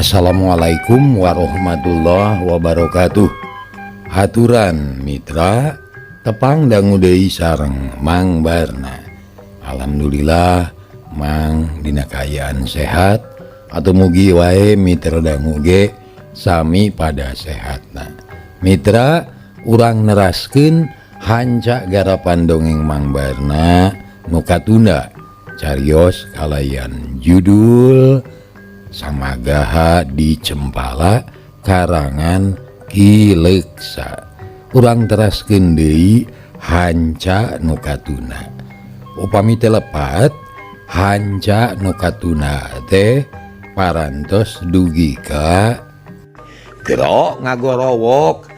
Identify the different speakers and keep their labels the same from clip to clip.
Speaker 1: Assalamualaikum warahmatullahi wabarakatuh. Haturan mitra tepang dangu deui sareng Mang Barna. Alhamdulillah Mang dina kaayaan sehat atau mugi wae mitra dangu ge sami pada sehatna. Mitra urang neraskeun hanca garapan dongeng Mang Barna nu katunda carios kalayan judul Samagaha di Cempala karangan Ki Leksa. Urang teraskeun deui hanca nu katuna. Upami teu lepat hanca nu katuna teh parantos dugi ka gero ngagorowok.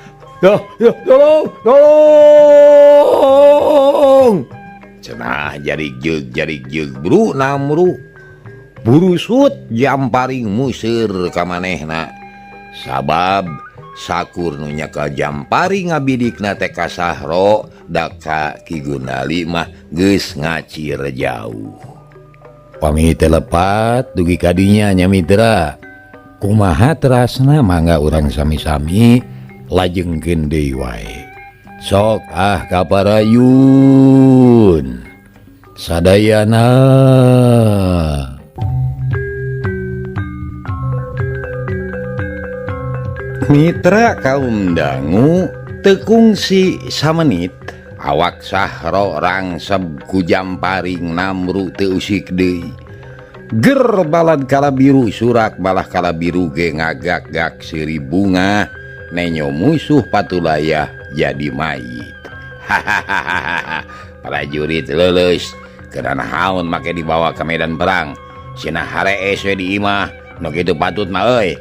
Speaker 1: Tolong. Cenah jarig jeug bro namru. Burusut jamparing museur ka manehna. Sabab sakur nu nyaka jamparing ngabidikna teh ka Sahro da ka Ki Gunali mah geus ngacir jauh. Pami teh lepat dugi ka dinya nya mitra. Kumaha terasna mangga urang sami-sami lajengkeun deui wae. Sok kaparayun sadayana. Mitra kaum dangu tekungsi samenit awak Sahro rangseb ku jamparing namru teu usik deui. Ger balad kalabiru surak balah kalabiru ge ngagak-gak siri bunga nenyo musuh patulayah jadi mayit. Hahaha. Prajurit leuleus keurana haun make dibawa ke medan perang. Cenah harees we di imah nu kitu patut mah euy.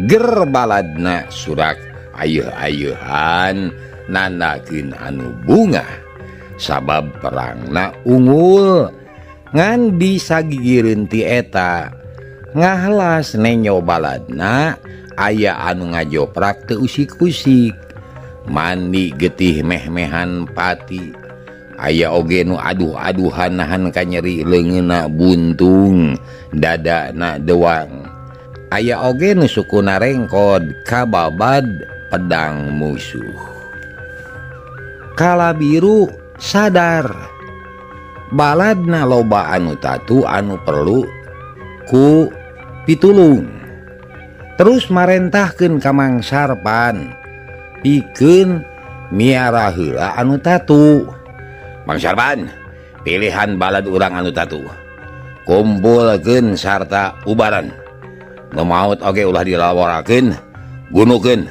Speaker 1: Ger baladna surak ayeuh-ayeuhan nandakeun anu bunga. Sabab perangna unggul ngan disagigireun ti eta. Ngahlas nenyo baladna aya anu ngajoprak teu usik-usik. Mandi getih meh-mehan pati. Aya oge nu aduh-aduhan nahan ka nyeri leungeunna buntung, dadana dewang. Aya oge nu sukuna rengkod kababad pedang musuh. Kalabiru sadar baladna loba anu tatu anu perlu ku pitulung. Terus marentahkeun ka Mang Sarpan pikeun miara heula anu tatu. Mang Sarpan, pilihan balad urang anu tatu. Kumpulkeun sarta ubaran. Nu maot oge ulah dilaporakeun, bunuhkeun.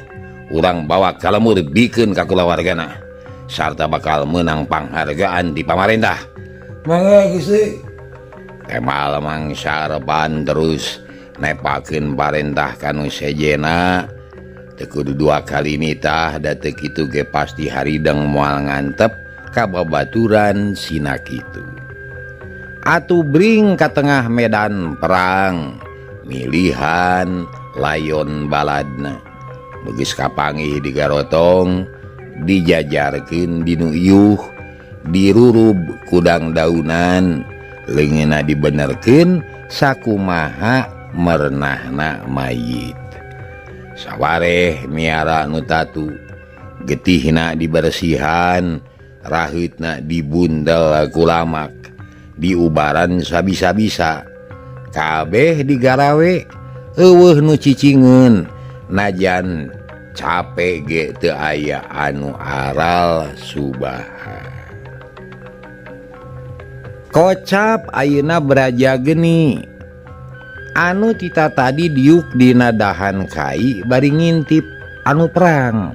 Speaker 1: Urang bawa ka lemur bikeun ka kulawargana. Sarta bakal meunang panghargaan di pamarentah. Mangga Gusti. Temal Mang Sarpan terus nepakeun parentah kanu sejena. Teu kudu 2 kali nitah da teu kitu ge pasti harideng moal ngantep ka babaturan sina kitu. Atuh bring ka tengah medan perang milihan layon baladna. Begeus kapanggih digarotong dijajarkeun dinu iuh dirurub kudang daunan leungeunna dibenerkeun sakumaha merenahna mayit. Sawareh miara nu tatu getihna dibersihan, raheutna dibundel ku lamak, diubaran sabisa-bisa. Kabeh digarawe eueuh nu cicingeun najan capek ge teu aya anu aral subaha. Kocap ayeuna braja geni anu tita tadi diuk dina dahan kai bari ngintip anu perang.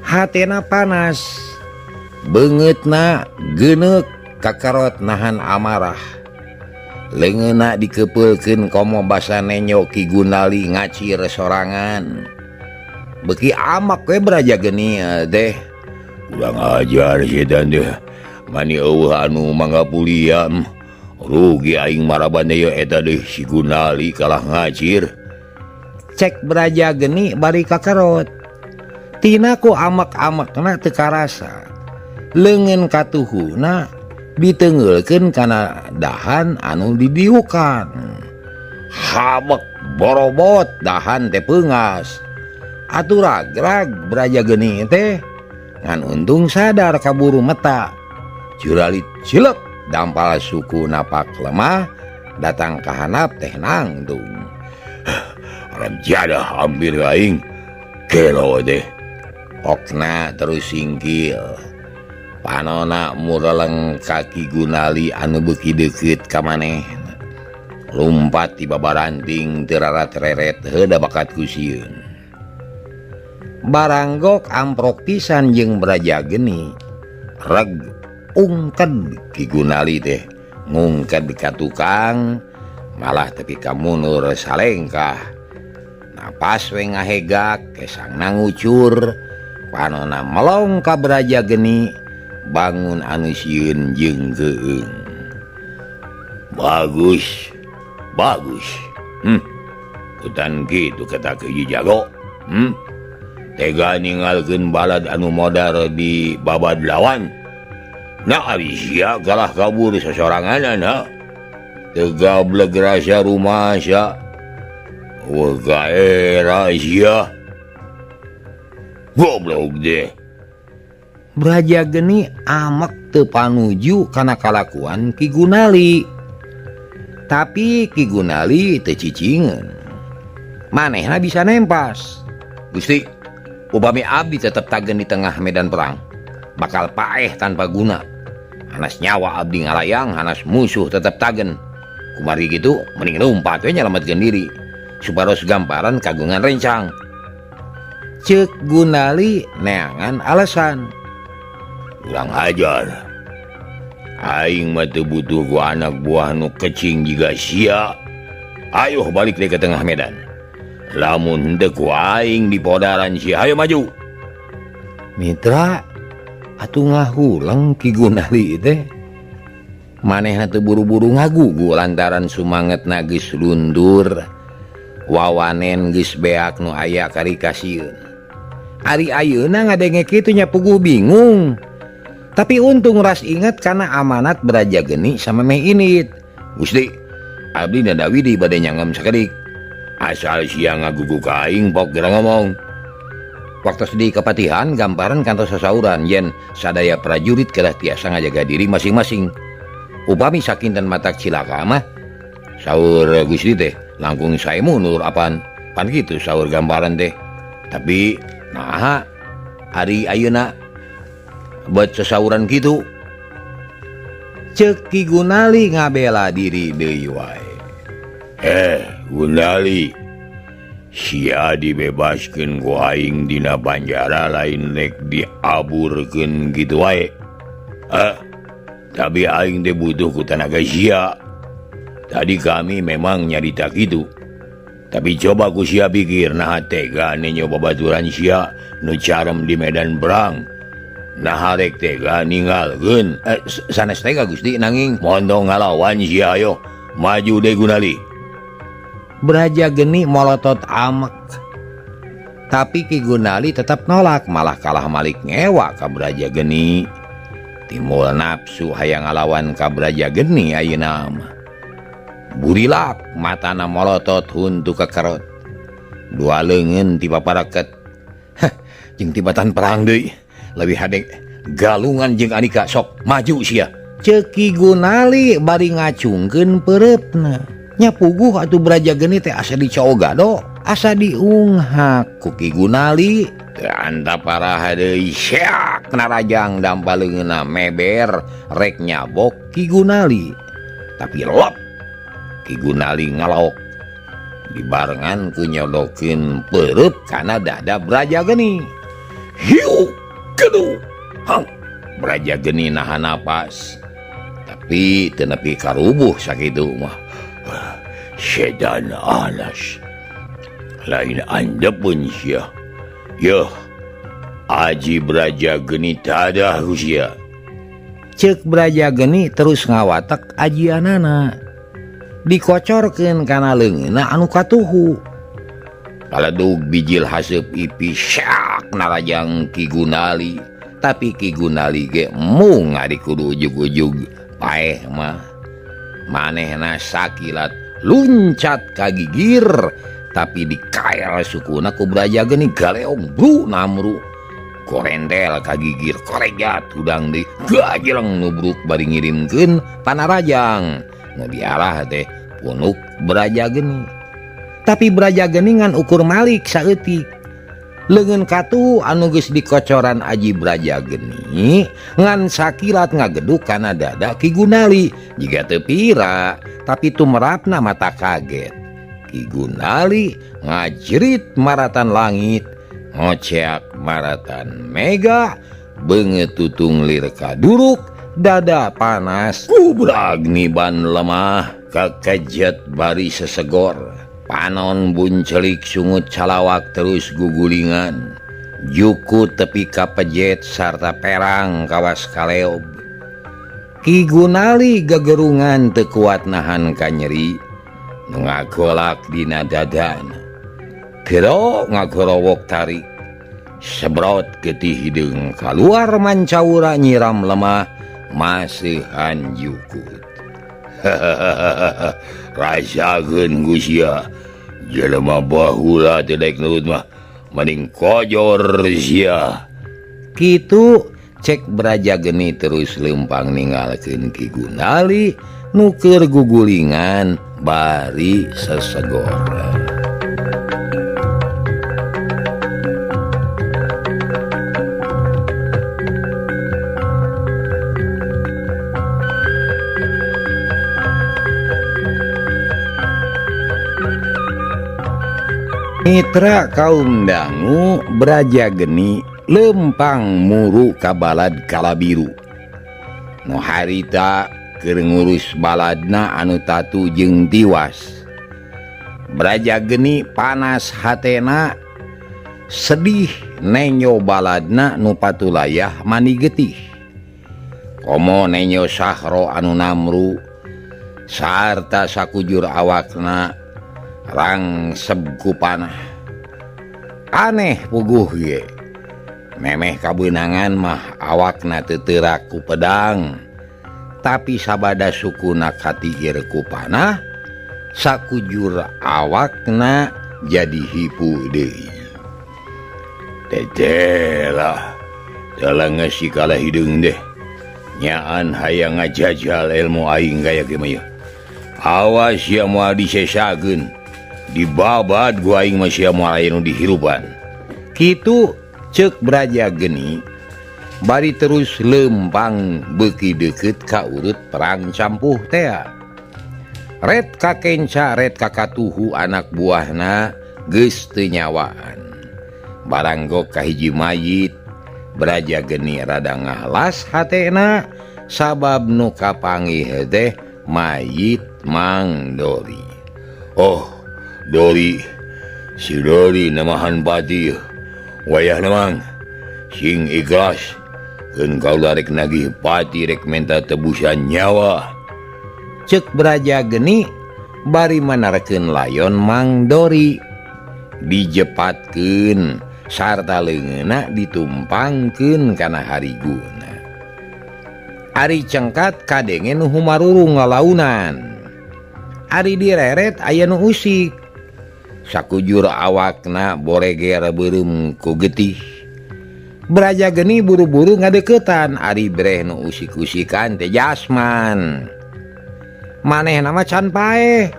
Speaker 1: Hatena panas, beungeutna geuneuk kakarot nahan amarah. Leungeunna dikepeulkeun komo basa nenyo Ki Gunali ngacir sorangan. Beuki amak we braja geni teh. Kurang ajar setan teh. Mani eueuh anu mangga puliam. Rugi aing marabandeu eta deui si Gunali kalah ngacir. Cek braja geni bari kakarot. Tina ku amak-amakna teu karasa. Leungeun katuhuna ditengelkeun kana dahan anu didiukan. Habek borobot dahan teh peungas. Atuh ragrag Braja Geni teh ngan untung sadar kaburu meta. Juralit cilep dampal suku napak lemah datang ka handap teh nangtung. Ramjada hampir aing kelo deh. Okna terus singkil. Panona mureleng kaki Gunali anu beuki deukeut ka manehna. Lumpat ti babaranting teu rarat-reret heuda bakat ku sieun. Baranggok amprok pisan jeung Braja Geni. Reg ungked Ki Gunali teh ngungked ka tukang malah tepi ka munur salengkah. Napas we ngahegak kesangna ngucur. Panona melong ka Braja Geni bangun anu sieun jeung geueung. Bagus. Utan kitu kata Ki Jago. Tega ninggalkeun balad anu modar di babad lawan. Na ari sia kalah kabur sasoranganana. Tega bleg rasa rumah sia. Wega era sia. Goblok deh. Braja Geni amek teu panuju kana kalakuan Ki Gunali. Tapi Ki Gunali teu cicingeun. Manehna bisa nempas. Gusti, upami abdi tetep tagen di tengah medan perang, bakal paeh tanpa guna. Hanas nyawa abdi ngalayang, hanas musuh tetep tagen. Kumari gitu, mending lumpat we nyelametkeun diri. Supados gamparan kagungan rencang. Ceuk Gunali neangan alasan. Kurang ajar. Aing mah teu butuh ku anak buah nu kecing jiga sia. Ayo balik deh ke tengah medan. Lamun henteu ku aing di podaran sia, ayo maju. Mitra, atuh ngahulang Ki Gunali teh. Manehna teu buru-buru ngagugu lantaran sumangetna geus lundur. Wawanen geus beak nu aya kari kasieun. Ari ayeuna ngadenge kitu nya puguh bingung. Tapi untung ras inget karena amanat Braja Geni sama Meh Init. Gusti, abdi nadawi di bade nyangem sakedik. Asal sia ngagugu ka aing pok geura ngomong. Waktu di kepatihan gamparan kantos sasauran yen sadaya prajurit kedah tiasa ngajaga diri masing-masing. Upami sakinten matak cilaka mah saur Gusti teh langkung sae mundur apan pan kitu saur gamparan teh. Tapi nah ari ayeuna buat sesauran gitu. Ceuk Ki Gunali ngabela diri deui wae. Gunali, sia dibebaskeun ku aing dina banjara lain rek diaburkeun gitu wae. Tapi aing teh butuh ku tenaga sia. Tadi kami memang nyarita gitu. Tapi coba ku sia pikir nah tega nyoba baturan sia nu carem di medan perang. Nah rek tega ninggalkeun. Sanes tega Gusti nanging mondong ngalawan sia ayo. Maju deh Gunali. Braja Geni molotot amek. Tapi Ki Gunali tetap nolak, malah kalah malik ngewa ka Braja Geni. Timbul nafsu hayang ngalawan ka Braja Geni ayeuna mah. Burilak matana molotot huntu kekerot. Dua leungeun ti papareket. Jeung tibatan perang deui. Lebih hadek galungan jeung Andika sok maju sia. Ceuk Ki Gunali bari ngacungkeun peureupeuna. Nya puguh atuh Braja Geni teh asa dicogado, asa diunghak ku Ki Gunali. Teu antaparaha deui syak narajang dampaleungeunna meber rek nyabok Ki Gunali. Tapi lop Ki Gunali ngalaok. Dibarengan ku nyodokeun peureup kana dada Braja Geni. Hiu kedu. Braja Geni nahan napas. Tapi teu nepi karubuh sakitu mah. Sedan alas. Lain andepun sia. Yoh, aji Braja Geni tadah sia. Ceuk Braja Geni terus ngawatek ajianana. Dikocorkeun kana leungeunna anu katuhu. Kaledug bijil haseup ipi syak narajang Ki Gunali. Tapi Ki Gunali ge mung ari kudu ujug-ujug paeh mah manehna sakilat luncat kagigir tapi dikael sukuna ku Braja Geni galeong bru namru korendel kagigir korejat udang di gajileng nubruk bari ngirimkeun Panarajang nu diarah teh punuk Braja Geni. Tapi Braja Geni ngan ukur malik saeutik leungeun katu anu geus dikocoran Aji Braja Geni ngan sakilat ngageduk kana dada Ki Gunali jiga teu pira tapi tumerapna mata kaget. Ki Gunali ngajrit maratan langit ngoceak maratan mega beungeut tutung lir kaduruk dada panas kubrag niban lemah kakejet bari sesegor panon buncelik sungut calawak terus gugulingan juku tepi kapejet sarta perang kawas kaleob. Ki Gunali gegerungan teu kuat nahan ka nyeri ngagolak dina dadana kero ngagorowok tarik sebrot getih hideung kaluar mancaura nyiram lemah maseuhan jukut. Rasakeun Gusia jelema bahula teu daek nurut mah mending kojor sia. Kitu cek Braja Geni terus lempang ninggalkeun Ki Gunali nu keur gugulingan bari sesegor. Mitra kaum dangu Braja Geni lempang muru ka balad Kalabiru. Nu harita keur ngurus baladna anu tatu jeung tiwas. Braja Geni panas hatena sedih nenyo baladna nu patulayah mani getih. Komo nenyo Sahro anu namru sarta sakujur awakna rangseb ku panah. Aneh puguh ge memeh kabeunangan mah awakna teu teurak ku pedang tapi sabada sukuna katiir ku panah sakujur awakna jadi hipu deui. Tetelah dalang ngasi kalah hideung deh nyaan hayang ngajajal ilmu aing gaya gemaya. Awas ya moal disesageun dibabad gua aing masih moal aya nu dihirupan. Kitu ceuk Braja Geni bari terus lempang beuki deukeut ka urut perang campuh teh. Red ka Kenca red ka Katuhu anak buahna geus teu nyawaan. Baranggok ka hiji mayit Braja Geni rada ngahlas hatena sabab nu kapanggih teh mayit Mang Dori. Oh Dori, si Dori namahan pati wayah namang sing ikhlas keun kaula rek nagih pati rek menta tebusan nyawa. Ceuk Braja Geni bari manarkeun layon Mang Dori dijepatkeun sarta leungeunna ditumpangkeun kana hariguna. Ari cengkat kadenge nu humarurung ngalaunan. Ari direret aya nu usik. Sakujur awakna boreger beureum ku getih. Braja Geni buru-buru ngadeuketan ari breh nu usik-usikan teh Jasman. Manehna mah can paeh.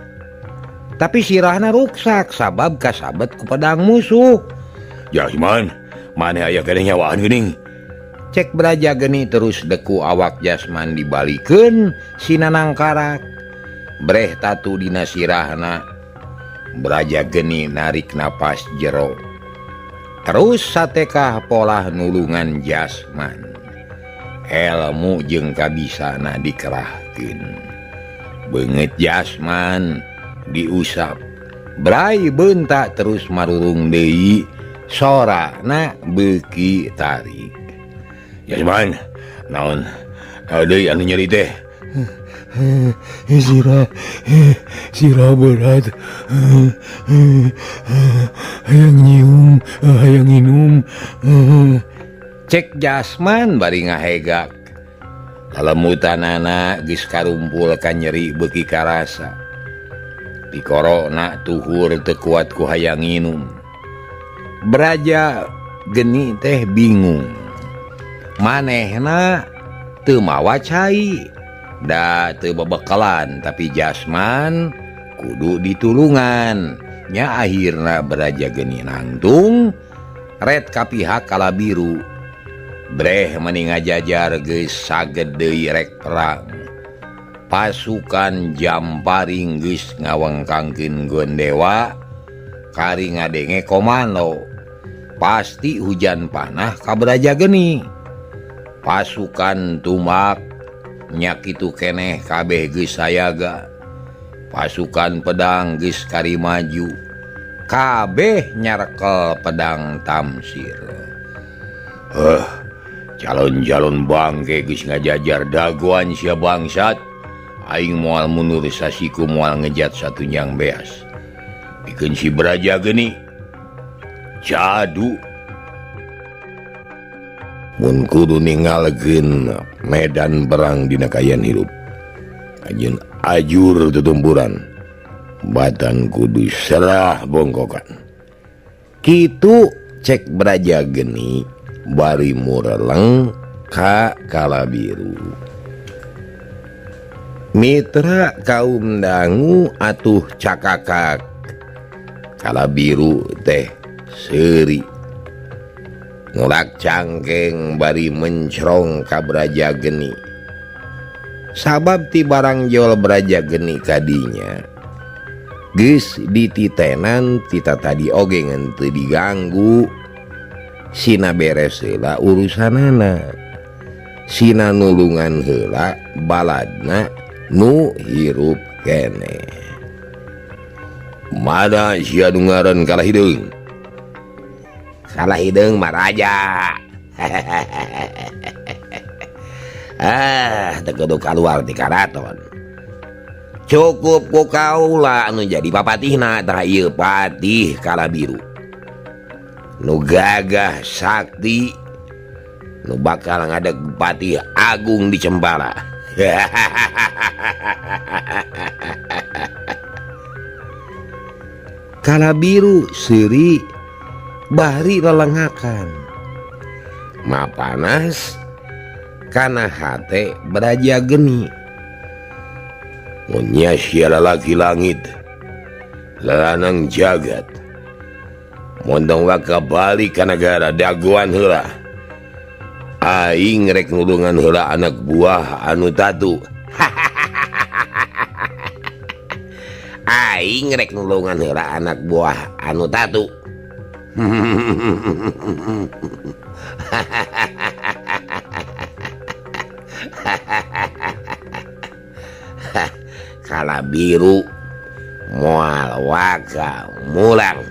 Speaker 1: Tapi sirahna ruksak sabab kasabet ku pedang musuh. Jasman, maneh aya keneh nyawaan geuning. Cek Braja Geni terus deku awak Jasman dibalikeun sina nangkarak. Breh tatu dina sirahna Braja Geni narik napas jero. Terus satekah pola nulungan Jasman. Elmu jeung kabisana dikerahkeun. Beungeut Jasman diusap. Brai beunta terus marurung deui sorana beuki tarik. Jasman, naon deui anu nyeri teh? Sirah berat, hayang nyium, hayang minum. Cek Jasman bari ngahegak. lelemutan anak geus karumpul ka nyeri beuki karasa. Pikorona tuhur teu kuat ku hayang nginum. Braja geni teh bingung. Manehna teu mawa cai, da teu babekalan tapi jasman kudu ditulungan. Nya akhirna Braja geni nangtung ret ka pihak Kalabiru. Breh meni ngajajar geus saged deui rek perang. Pasukan Jamparing geus ngawengkangkeun Gondewa kari ngadenge komando. Pasti hujan panah ka Braja geni. Pasukan Tumak nya kitu keneh kabeh geus sayaga. Pasukan pedang geus kari maju. Kabeh nyarkel pedang Tamsir. Calon-calon bangke geus ngajajar dagoan sia bangsat. Aing moal mundur sasiku moal ngejat satunyang beas. Pikeun si Braja geni jadu. Mun kudu ningalkeun medan perang dina kayan hirup, ajeun ajur tutumpuran, batan kudu serah bongkokan. Kitu cek Braja geni bari mureleng ka Kalabiru. Mitra kaum dangu atuh cakakak. Kalabiru teh seuri ngulak cangkeng bari mencrong ka Braja geni. Sabab ti barang jol Braja geni kadinya geus dititenan tita tadi oge ngan teu diganggu. Sina beres heula urusanana, sina nulungan heula baladna nu hirup kene. Mana sia nu ngaran Kalahideung? Kalahideung mah raja. Teu kudu kaluar ti karaton. Cukup ku kaula anu jadi papatihna tah ieu Patih Kalabiru. Nu gagah sakti, nu bakal ngadeg patih agung di Cempala. Kalabiru seuri bari lelenghakan. Mapanas kana hate Braja geni. Mun nya sia lalaki langit, lalanang jagat, mondong waka balik ka negara dagoan heula. Aing rek nulungan heula anak buah anu tatu. Aing rek nulungan heula anak buah anu tatu. Kalabiru moal waka mulang.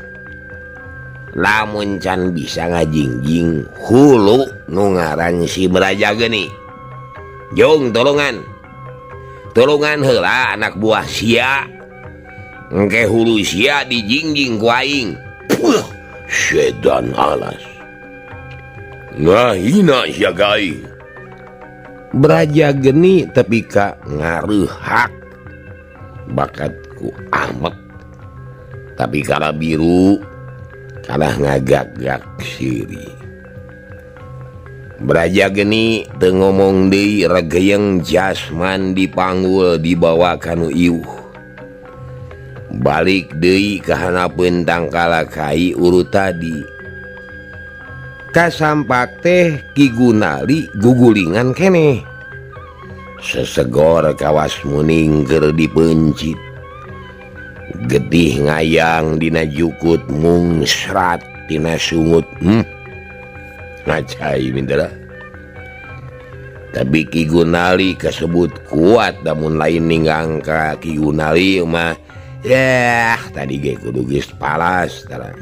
Speaker 1: Lamun can bisa ngajingjing hulu nu ngaran si Braja geni. Jong tolongan heula anak buah sia. Engke hulu sia dijingjing ku aing. Sedan alas. Ngahina sia ka aing. Braja geni tepi ka ngareuhak. Bakatku amet. Tapi Kalabiru kalah ngagak-gak siri. Braja geni teu ngomong deui regeyeng jasman dipanggul dibawa kanu iuh. Balik deui ka hanapeun tangkala kai urut tadi. Kasampak teh Ki Gunali gugulingan keneh. Sesegor kawas muning keur dipencit. Getih ngayang dina jukut mungsrat tina sungut. Ngacai mindera. Tapi Ki Gunali kasebut kuat damun lain ninggang ka Ki Gunali mah yah tadi ge kudu geus palas tara.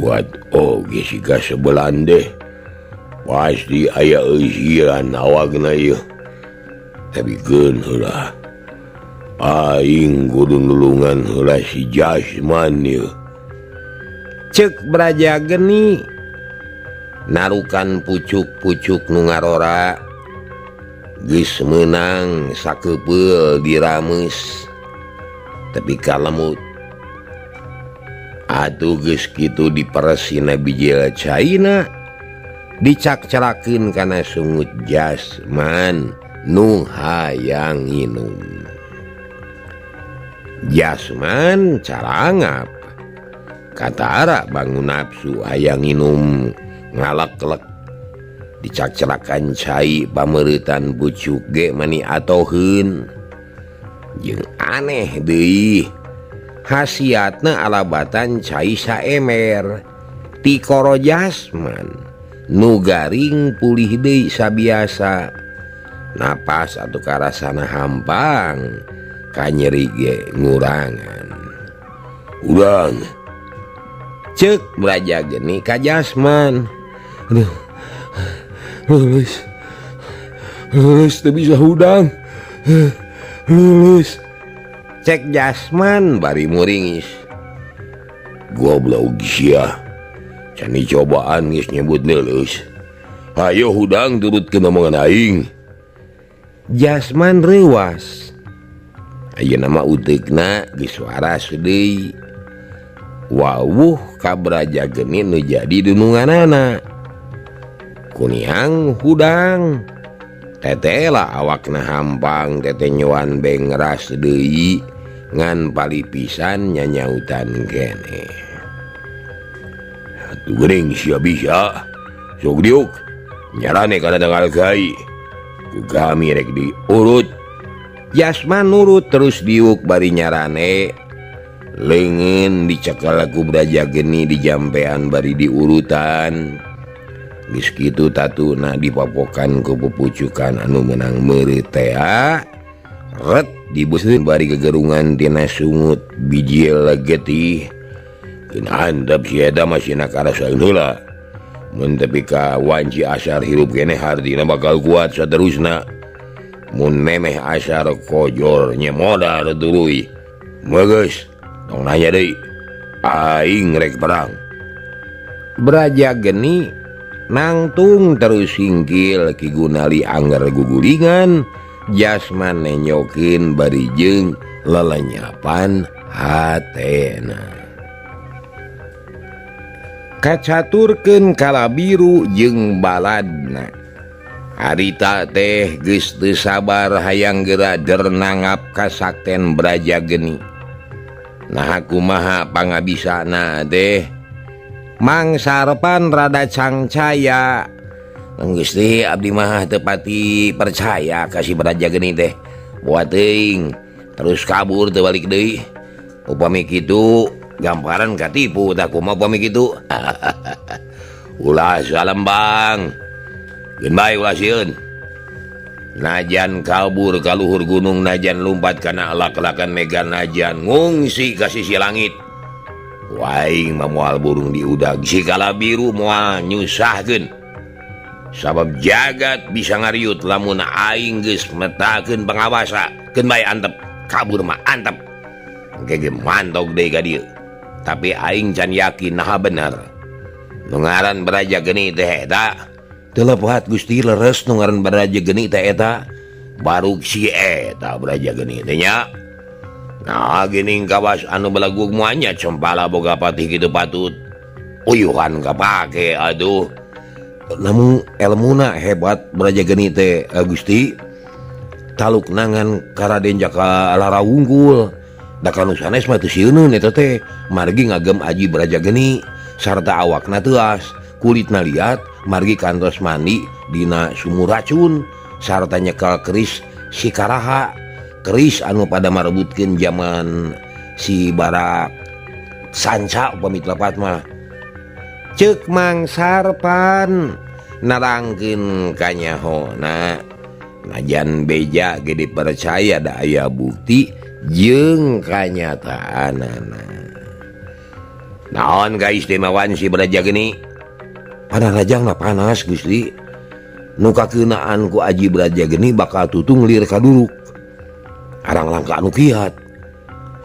Speaker 1: Kuat oge si kasebelan deh. Pasti aya eusian awagna ieu. Tapi keun heula. Aing kudu nulungan heula si jasman ieu. Ceuk Braja geni narukan pucuk-pucuk nu ngarora
Speaker 2: geus menang sakepeul dirames tapi kalemut. Atuh geus kitu diperesina bijil caina dicakcelakeun kana sungut Jasman nu hayang nginum. Jasman carangap katara bangun nafsu hayang nginum ngalek-lek dicakcelakan cai pameuretan bucuk ge mani atoheun. Jeung aneh deui khasiatna alabatan cai saemer ti koro Jasman nu garing pulih deui sabiasa. Napas atuh karasana hampang kanyeri ge ngurangan. Urang ceuk Braja Geni ka Jasman. Aduh, lulus teu bisa hudang. Lulus. Cek Jasman bari muringis. Goblok sia. Can cobaan geus nyebut lulus. Hayo hudang turutkeun omongan aing. Jasman reuwas. Ayeuna mah uteukna geus waras deui. Wawuh ka Braja Geni nu jadi dununganana. Kuniang hudang teteh lah awakna hampang teteh nyoan bengras deui ngan palipisan nyanyautan kene. Atuh geuning sia bisa sok diuk nyarane kana tanggal kai ku kami rek diurut. Jasman nurut terus diuk bari nyarane leungeun dicekel ku Braja Geni di jampean bari diurutan. Geus kitu tatuna dipapokan ku pupucukan anu meunang meureut teh ret dibeuseun bari gegerungan tina sungut bijil getih. Keun handap si eta masina karasaeun heula. Mun tepi ka wanci asar hirup keneh hardina bakal kuat saterusna. Mun memeh asar kojor nyemodar tuluy. Bagus, tong nanya deui. Aing rek perang. Braja Geni nangtung terus singkil Ki Gunali angger gugulingan. Jasman nenyokeun bari jeung lelenyapan hatena. Kacaturkeun Kalabiru jeung baladna. Harita teh geus teu sabar hayang gerader nangap kasakten Braja Geni. Nah kumaha pangabisana teh Mang Sarpan rada cangcaya. Gusti abdi mah teu pati percaya ka si Braja Geni teh. Boa teuing terus kabur teu balik deui. Upami kitu gamparan katipu tah kumaha upami kitu. Ulah salembang. Geun bae ulah sieun. Najan kabur ka luhur gunung, najan lumpat kana alak-alakan megan, najan ngungsi ka sisi langit. Waing mah moal burung diudag, si Kalabiru moal nyusahkeun. Sabab jagat bisa ngariut lamun aing geus metakeun pangawasa. Keun bae antep, kabur mah antep. Engke ge mantog deui ka dieu. Tapi aing can yakin naha bener. Nu ngaran Braja Geni teh eta teu lepat Gusti, leres nu ngaran Braja Geni teh eta barug si eta Braja Geni teh nya. Nah geuning kawas anu belagug moanya cempala boga patih kitu patut uyuhan kapake aduh. Namun elmuna hebat Braja Geni teh Gusti. Taluk nangan ka Raden Jaka Lara Wungkul. Da kanu sanes mah teu sieuneun eta teh margi ngagem aji Braja Geni sarta awakna teuas. Kulitna liat margi kantos mandi dina sumur racun sarta nyekel keris si Karaha. Keris anu pada marebutkeun zaman si Barak Sanca upami telepat mah. Ceuk Mang Sarpan narangkeun kanyahona. Najan beja ge dipercaya da aya bukti jeung kanyataanana. Naon kaistimewaan si Braja Geni? Pada rajangna panas Gusti. Nu kakeunaan ku aji Braja Geni bakal tutung lir kaduruk. Arang langka anu kiat.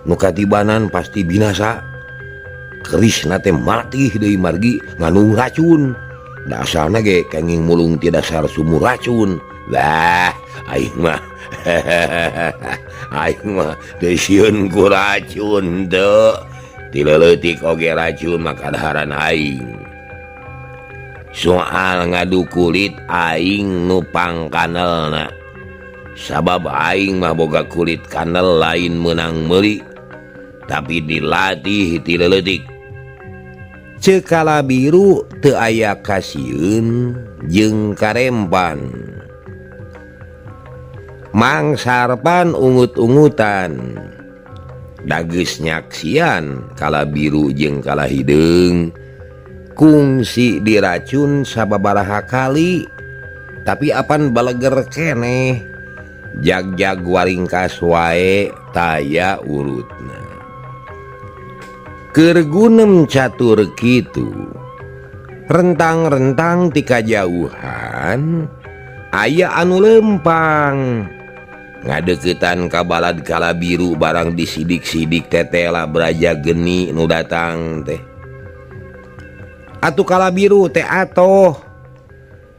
Speaker 2: Nu katibanan pasti binasa. Kerisna teh mati deui margi ngandung racun. Da asalna ge kenging mulung ti dasar sumur racun. lah aing mah aing mah teu sieun ku racun teu ti leutik oge racun maka daharan aing soal ngadu kulit aing nu pangkanelna sabab aing mah boga kulit kanel lain menang meuli tapi dilatih ti leutik
Speaker 1: Ceuk Kalabiru teu aya kasieun jeung karempan Mang Sarpan ungut-ungutan dageus nyaksian Kalabiru jeung Kalahideung kungsi diracun sababaraha kali tapi apan baleger keneh jag-jag waringkas wae taya urutna keur gunem catur kitu rentang-rentang ti kajauhan aya anu lempang ngadeuketan ka balad Kalabiru barang disidik-sidik tetela Braja Geni nu datang teh atuh Kalabiru teh atoh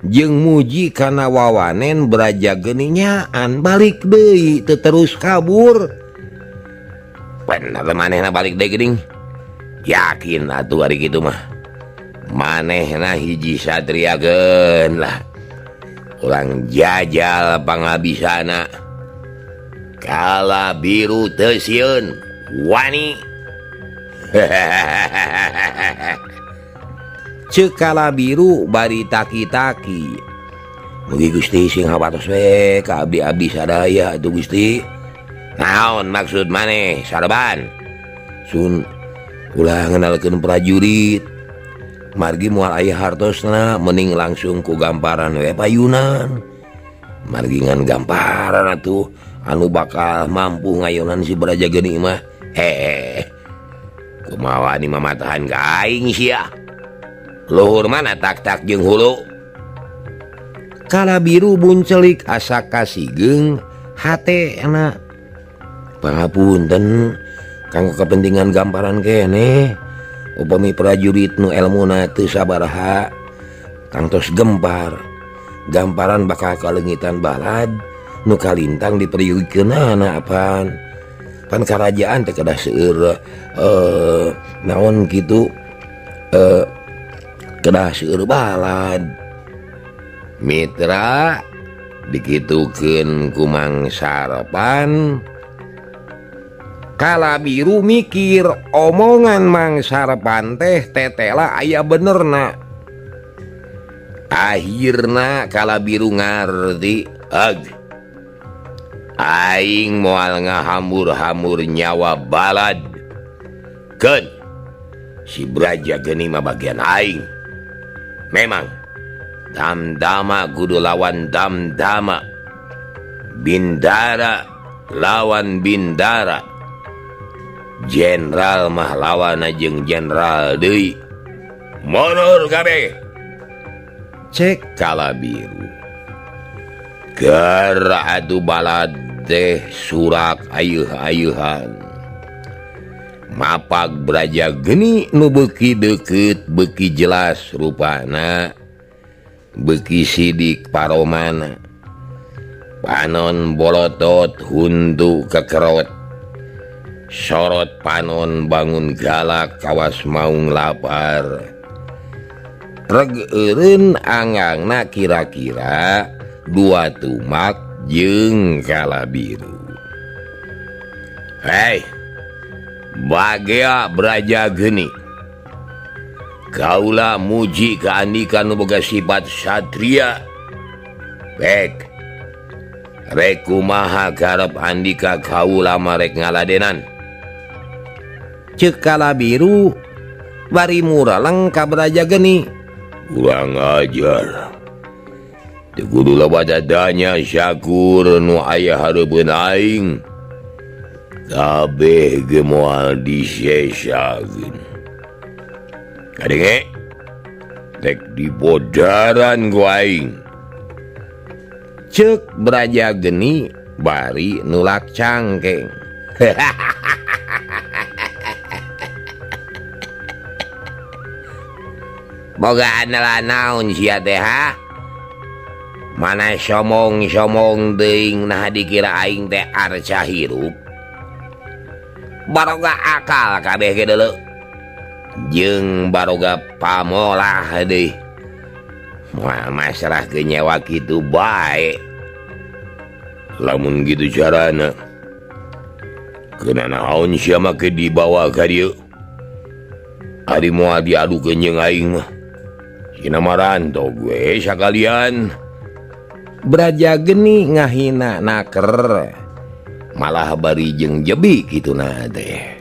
Speaker 1: jeung muji kana wawanen Braja Geni nyaan balik deui teu terus kabur bener manehna balik deui geuning yakin atuh ari kitu mah manehna hiji satriakeun lah ulang jajal pangabisana Kalabiru teu sieun wani Ceuk Kalabiru bari taki-taki
Speaker 2: mugi Gusti sing hawatos we ka abdi-abdi sadaya atuh Gusti naon maksud maneh Sarban sun ulah ngenalkeun prajurit margi moal aya hartosna mending langsung ku gamparan we payunan margi ngan gamparan atuh anu bakal mampu ngayonan si Braja Geni mah kumaha ni mamatahan ka aing sia luhur mana tak-tak jeung hulu
Speaker 1: Kalabiru buncelik asa kasigeung hatena pangapunten kanggo kepentingan gamparan keneh upami prajurit nu elmuna teu sabaraha kantos gempar gamparan bakal kalengitan balad nu kalintang diperiyugikeunana apaan pan karajaan teh kedah seueur naon kitu kedah seueur balad mitra dikitukeun ku Mang Sarpan Kalabiru mikir omongan Mang Sarpan teh tetela aya benerna akhirna Kalabiru ngarti aing moal ngahambur-hambur nyawa balad keun si Braja Geni mah bagian aing memang Damdama kudu lawan Damdama Bindara lawan Bindara jenderal mah lawan jeung jenderal deui mundur kabeh cek
Speaker 2: Kalabiru keur atuh balad teh surak ayeuh-ayeuhan mapak Braja Geni nu beuki deukeut beuki jelas rupana beuki sidik paromana panon bolotot huntu kekerot sorot panon bangun galak kawas maung lapar regeureun angangna kira-kira 2 tumak jeung Kalabiru hei bagea Braja Geni kaula muji keandikan nu boga sifat satria rek kumaha karep andika kaula marek ngaladenan
Speaker 1: ceuk Kalabiru bari muraleng ka Braja Geni
Speaker 2: kurang ajar teu kudu loba dadanya syakur nu aya hareupeun aing kabeh ge moal disesakeun kadenge rek dibodaran ku aing
Speaker 1: ceuk Braja Geni bari nulak cangkeng
Speaker 2: boga anela naon sia teh ha mana somong deing nah dikira aing teh arca hirup baroga akal kabeh ge deuleu jeung baroga pamolah deui moal masalah ke nyawa kitu bae lamun gitu carana keuna naon sia make dibawa ka dieu ari moal diadu ke jeung aing mah sina maranto gue sakalian
Speaker 1: Braja geni ngahina naker malah bari jeung jebi kituna teh.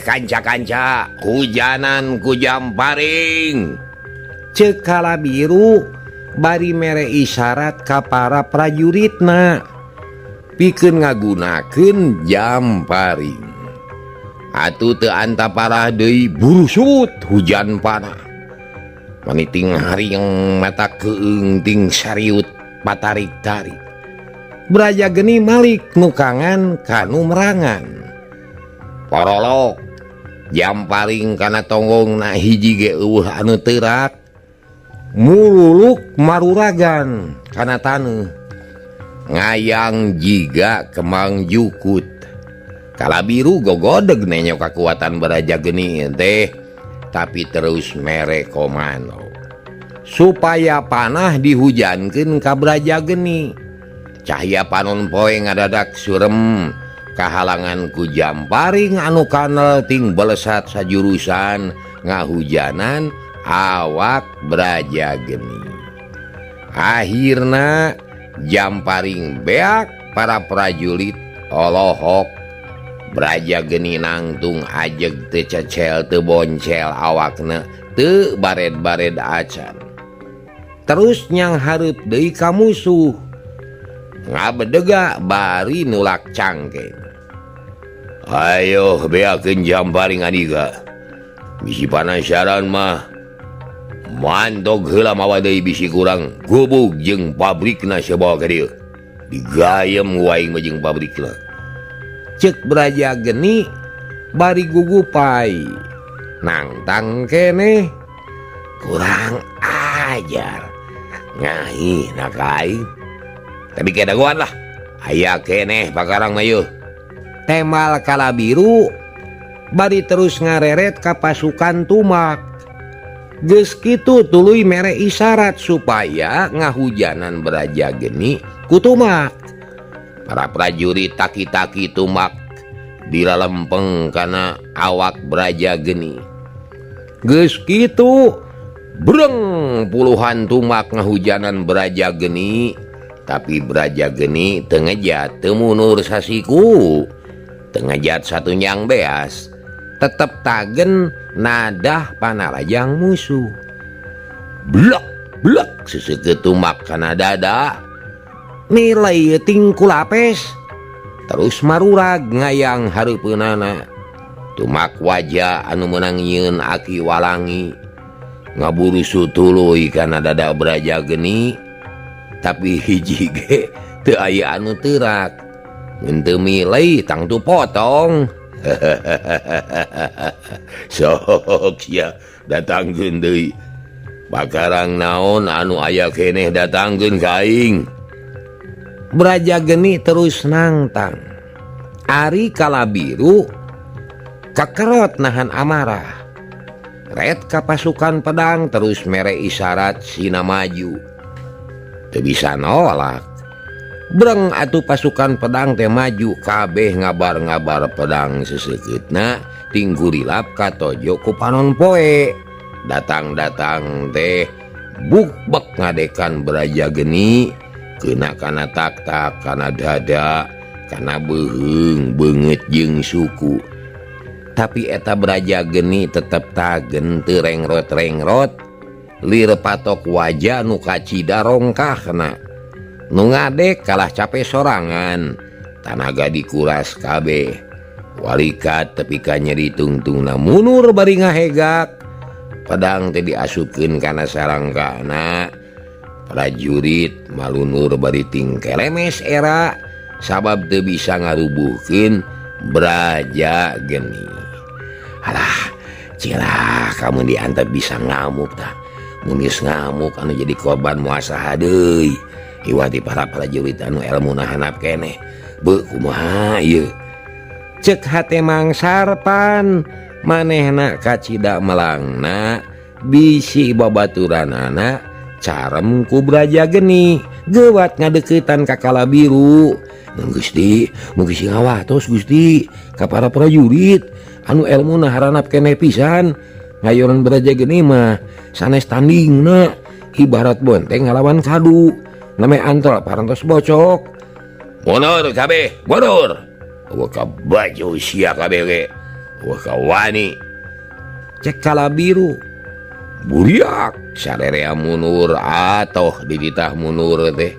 Speaker 2: Kanca-kanca hujanan ku Jamparing
Speaker 1: Ceuk Kalabiru bari mere isyarat ka para prajuritna pikeun ngagunakeun Jamparing. Atuh teu antaparah deui burusut hujan panah. Maniting haring mata keung ting sariut patarik-tarik. Braja geni malik nukangan kanu merangan. Porolok Jamparing kana tonggongna hiji ge eueuh anu teurak. Mululuk maruragan kana taneuh. Ngayang jiga kemang jukut. Kalabiru gogodeg nenyo kakuatan Braja geni teh tapi terus mere komando supaya panah dihujankeun ka Braja geni. Cahya panon poe ngadadak surem kahalangan ku Jamparing anu kanel ting belesat sajurusan ngahujanan awak Braja geni. Akhirna Jamparing beak para prajurit olohok Braja geni nangtung ajeg teu cecel teu boncel awakna teu bared-bared acan. Terus nyang hareup deui ka musuh ngabedega bari nulak cangkeng.
Speaker 2: Ayo beakeun Jamparing adiga bisi panasaran mah mantog heula mawa deui bisi kurang gubug jeung pabrikna sabawa ka dieu digayem waing mah jeung pabrikna.
Speaker 1: Ceuk Braja geni bari gugupai nangtang keneh
Speaker 2: kurang ajar ngahi nak aing tapi kedagoan lah aya keneh pakarang mayu.
Speaker 1: Temal Kalabiru bari terus ngareret ka pasukan Tumak. Geus kitu tuluy mere isyarat supaya ngahujanan Braja geni ku Tumak. Para prajurit taki-taki Tumak dilalempeng kana awak Braja geni. Geus kitu breng puluhan Tumak ngahujanan Braja geni tapi Braja geni teu ngejat teu munur sasiku teu ngejat satu nyang beas tetep tagen nadah panarajang musuh. Blok blok seseukeut Tumak kana dada nilai tingku lapes terus marurag ngayang hareupeunana. Tumak wajah anu meunang nyieun aki walangi ngaburu sutuluy kana dada Braja geni tapi hiji ge teu aya anu teurak ngeun teu milai tang tu potong. Sok sia datangkeun deui pakarang naon anu aya keneh datangkeun ka aing. Braja geni terus nangtang. Ari Kalabiru kakerot nahan amarah. Ret ka pasukan pedang terus mere isyarat sina maju. Teu bisa nolak. Breng atuh pasukan pedang teh maju kabeh ngabar-ngabar pedang seseukeutna ting gurilap katojo ku panon poe. Datang-datang teh bukbek ngadekan Braja geni keuna kana tak-tak kana dada kana beuheung beungeut jeung suku. Tapi eta Braja geni tetep tagen teu rengrot-rengrot lir patok wajah nu kacida rongkahna. Nu ngadek kalah capek sorangan tanaga dikuras kabeh. Walikat tepi ka nyeri tungtungna munur bari ngahegak. Pedang teh diasupkeun kana sarangkana. Prajurit malunur bari ting kelemes era sabab teu bisa ngarubuhkeun Braja geni. Alah, cirah kamu diantep bisa ngamuk tah.
Speaker 2: numis ngamuk anu jadi korban muasaha deui iwati para prajurit anu elmuna handap keneh beu kumaha ieu
Speaker 1: cek hate mangsarpan manehna kacida melangna bisi babaturanana carem ku Braja Geni gewat ngadeukeutan ka Kalabiru.
Speaker 2: Gusti mugi sing ngawatos Gusti ka para prajurit anu elmuna haranap keneh pisan.
Speaker 1: Ngayoran Braja Geni mah sanes tandingna ibarat bonteng ngalawan kadu name antol parantos bocok.
Speaker 2: Mundur kabeh mundur eueuh ka baju sia kabeh ge eueuh ka wani
Speaker 1: cek Kalabiru.
Speaker 2: Buriak sarerea mundur atoh dititah mundur teh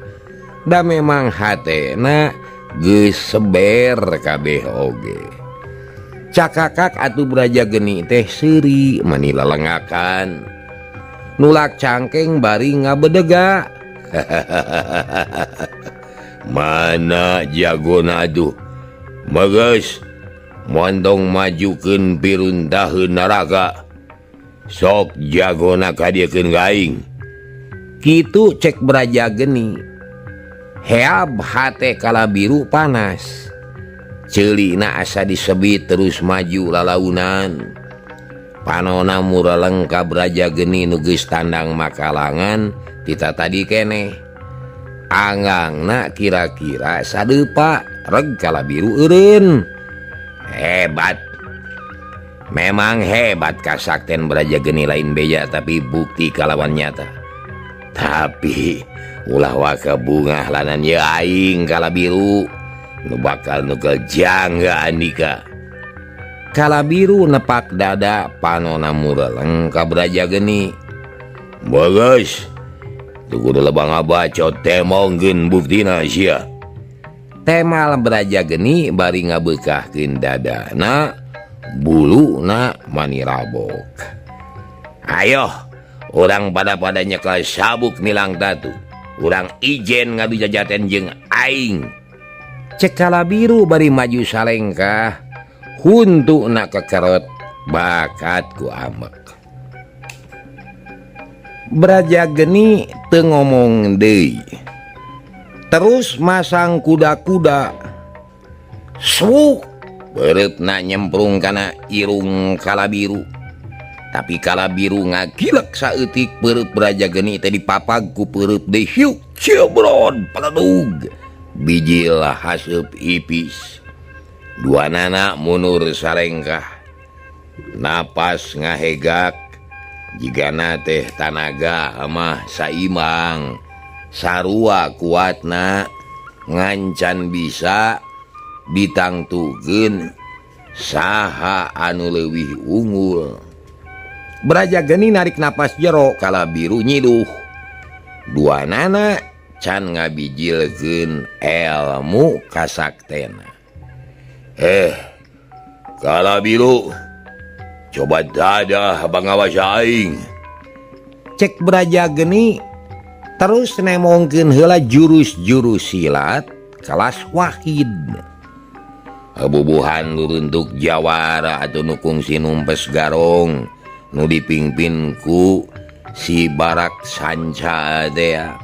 Speaker 1: Da memang hatena geus seber kabeh oge. Cakakak atuh Braja Geni teh seuri manila lengakan nulak cangkeng bari ngabedega.
Speaker 2: Mana jagona aduh mageus mondong majukeun piruntaheun naraga sok jagona kadiekeun gaing
Speaker 1: kitu cek Braja Geni. Heab hate Kalabiru panas ceulina asa disebit terus maju lalaunan panona mureleng ka Braja Geni nu geus tandang makalangan tita tadi keneh anggangna kira-kira sadeupa reg Kalabiru eureun.
Speaker 2: Hebat memang hebat kasakten Braja Geni lain beja tapi bukti kalawan nyata tapi ulah waka bungah lanan ye aing Kalabiru nu bakal nukel jangga andika.
Speaker 1: Kalabiru nepak dada panona mureleng ka Braja Geni.
Speaker 2: Bagus tu kudu lebang abacot temongkeun buktina sia.
Speaker 1: Temal Braja Geni bari ngabeukahkeun dadana buluna mani rabok.
Speaker 2: Ayo urang pada nyekel sabuk nilang tatu urang ijen ngadu jajaten jeung aing.
Speaker 1: Cek Kalabiru bari maju salengkah huntukna kekerot bakat ku amek. Braja Geni teu ngomong deui terus masang kuda-kuda
Speaker 2: suk bereupna nyemprung kana irung Kalabiru tapi Kalabiru ngagilek saeutik perut Braja Geni teh dipapag ku perut deui hiuk cebrod paledug bijil haseup ipis duanana mundur sarengkah napas ngahegak jigana teh tanaga mah saimbang sarua kuatna ngancan bisa ditangtukeun saha anu leuwih unggul.
Speaker 1: Braja Geni narik napas jero Kalabiru nyiduh duanana can ngabijilkeun elmu kasaktena.
Speaker 2: Kalabiru coba dadah bangawas aing
Speaker 1: cek Braja Geni terus nemongkeun heula jurus-jurus silat kelas wahid.
Speaker 2: Abubuhan luruntuk jawara atau nukung si numpes garong nu dipingpin ku si Barak Sanca dea.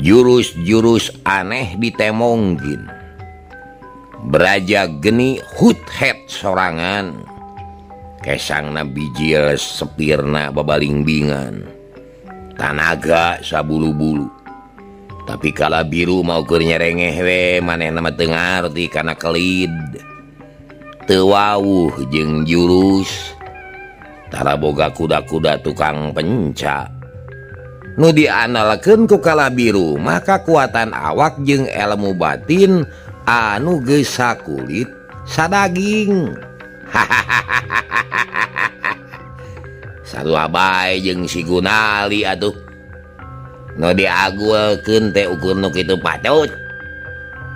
Speaker 2: Jurus-jurus aneh ditemongkeun. Braja Geni hut-het sorangan kesangna bijil sepirna babalingbingan tanaga sabulu-bulu. Tapi Kalabiru mau keur nyerengeh we manehna mah teu ngarti kana kelid teu wawuh jeung jurus tara boga kuda-kuda tukang penca nu diandalkeun ku Kalabiru mah kakuatan awak jeung elmu batin anu geus sakulit sadaging. Sarua bae jeung si Gunali atuh nu diagulkeun teh ukur nu kitu patut.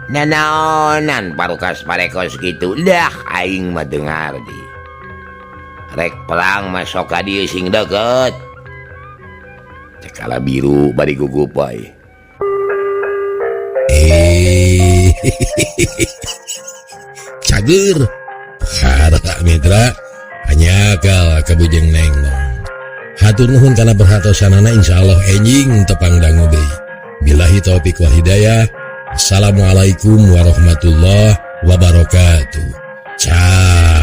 Speaker 2: Nanaonan parukas parekos kitu dah aing mah teu ngarti. Rek perang mah sok ka dieu sing deukeut. Cek Kalabiru bari gugup wae.
Speaker 3: Cager para mitra hanya kal kabujeng nengnong Hatur nuhun kana perhatosanana, insyaallah enjing tepang dangu deui. Billahi taufik wal hidayah. Assalamualaikum warahmatullahi wabarakatuh. Ciao.